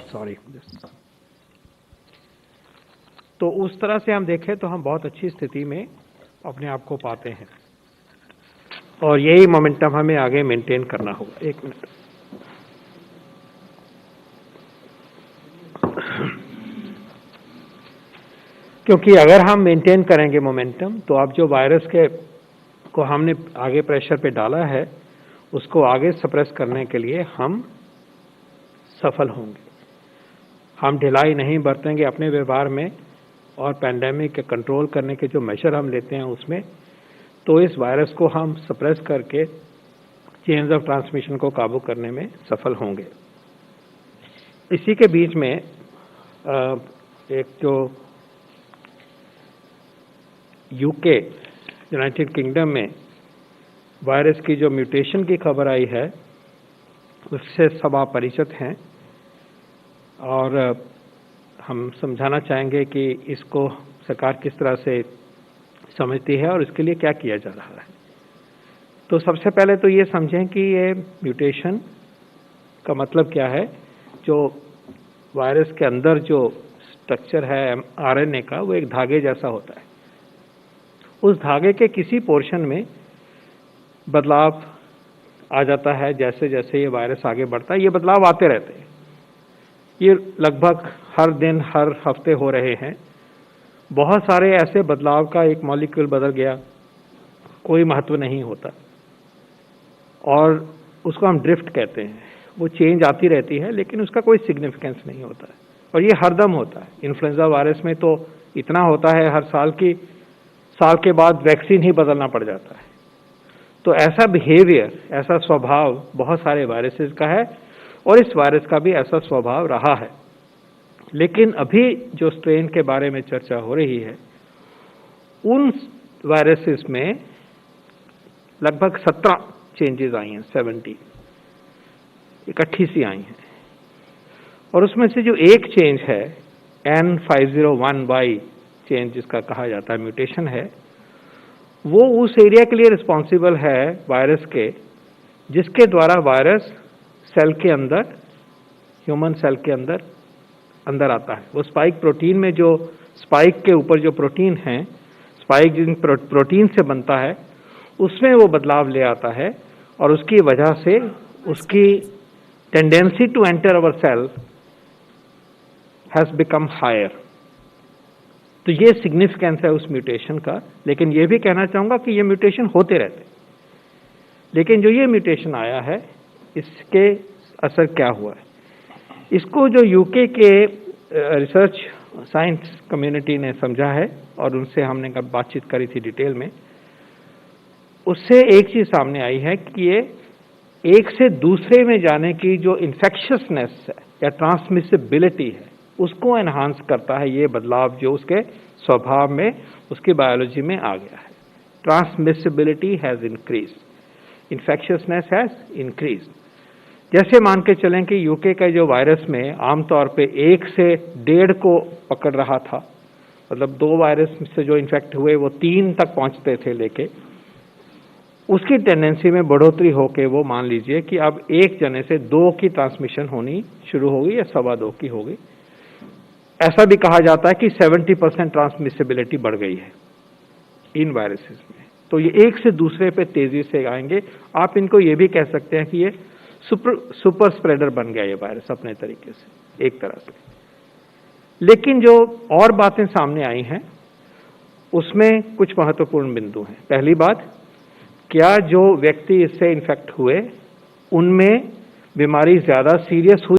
Sorry. तो उस तरह से हम देखें तो हम बहुत अच्छी स्थिति में अपने आप को पाते हैं और यही मोमेंटम हमें आगे मेंटेन करना होगा। एक मिनट। क्योंकि अगर हम मेंटेन करेंगे मोमेंटम तो अब जो वायरस के को हमने आगे प्रेशर पे डाला है उसको आगे सप्रेस करने के लिए हम सफल होंगे। हम ढिलाई नहीं बरतेंगे अपने व्यवहार में और पैंडेमिक के कंट्रोल करने के जो मेजर हम लेते हैं उसमें, तो इस वायरस को हम सप्रेस करके चेन्स ऑफ ट्रांसमिशन को काबू करने में सफल होंगे। इसी के बीच में एक जो यूके यूनाइटेड किंगडम में वायरस की जो म्यूटेशन की खबर आई है उससे सब आप परिचित हैं और हम समझाना चाहेंगे कि इसको सरकार किस तरह से समझती है और इसके लिए क्या किया जा रहा है। तो सबसे पहले तो ये समझें कि ये म्यूटेशन का मतलब क्या है। जो वायरस के अंदर जो स्ट्रक्चर है आरएनए का, वो एक धागे जैसा होता है। उस धागे के किसी पोर्शन में बदलाव आ जाता है जैसे जैसे ये वायरस आगे बढ़ता है। ये बदलाव आते रहते हैं, ये लगभग हर दिन हर हफ्ते हो रहे हैं। बहुत सारे ऐसे बदलाव का एक मॉलिक्यूल बदल गया, कोई महत्व नहीं होता और उसको हम ड्रिफ्ट कहते हैं। वो चेंज आती रहती है लेकिन उसका कोई सिग्निफिकेंस नहीं होता है और ये हरदम होता है। इन्फ्लुएंजा वायरस में तो इतना होता है हर साल के बाद वैक्सीन ही बदलना पड़ जाता है। तो ऐसा बिहेवियर, ऐसा स्वभाव बहुत सारे वायरसेस का है और इस वायरस का भी ऐसा स्वभाव रहा है। लेकिन अभी जो स्ट्रेन के बारे में चर्चा हो रही है उन वायरसेस में लगभग 17 चेंजेस आई हैं, 70 इकट्ठी सी आई हैं। और उसमें से जो एक चेंज है N501Y चेंज जिसका कहा जाता है म्यूटेशन है, वो उस एरिया के लिए रिस्पॉन्सिबल है वायरस के जिसके द्वारा वायरस सेल के अंदर, ह्यूमन सेल के अंदर आता है। वो स्पाइक प्रोटीन में जो स्पाइक के ऊपर जो प्रोटीन है, स्पाइक जिन प्रोटीन से बनता है उसमें वो बदलाव ले आता है और उसकी वजह से उसकी tendency to enter our cell has become higher. तो ये सिग्निफिकेंस है उस म्यूटेशन का। लेकिन ये भी कहना चाहूंगा कि ये म्यूटेशन होते रहते, लेकिन जो ये म्यूटेशन आया है इसके असर क्या हुआ है, इसको जो यूके के रिसर्च साइंस कम्युनिटी ने समझा है और उनसे हमने कब बातचीत करी थी डिटेल में, उससे एक चीज सामने आई है कि ये एक से दूसरे में जाने की जो इन्फेक्शियसनेस है या ट्रांसमिसिबिलिटी है उसको एनहांस करता है। ये बदलाव जो उसके स्वभाव में, उसकी बायोलॉजी में आ गया है। Transmissibility has increase, infectiousness has increase. जैसे मान के चलें कि यूके का जो वायरस में आमतौर पे 1 से 1.5 को पकड़ रहा था, मतलब 2 वायरस से जो इन्फेक्ट हुए वो 3 तक पहुंचते थे, लेके उसकी टेंडेंसी में बढ़ोतरी होके वो मान लीजिए कि अब 1 जने से 2 की ट्रांसमिशन होनी शुरू होगी या 2.25 की होगी। ऐसा भी कहा जाता है कि 70% ट्रांसमिसिबिलिटी बढ़ गई है इन वायरसेस में। तो ये एक से दूसरे पे तेजी से आएंगे। आप इनको ये भी कह सकते हैं कि ये सुपर स्प्रेडर बन गया ये वायरस अपने तरीके से, एक तरह से। लेकिन जो और बातें सामने आई हैं उसमें कुछ महत्वपूर्ण बिंदु हैं। पहली बात, क्या जो व्यक्ति इससे इन्फेक्ट हुए उनमें बीमारी ज्यादा सीरियस हुई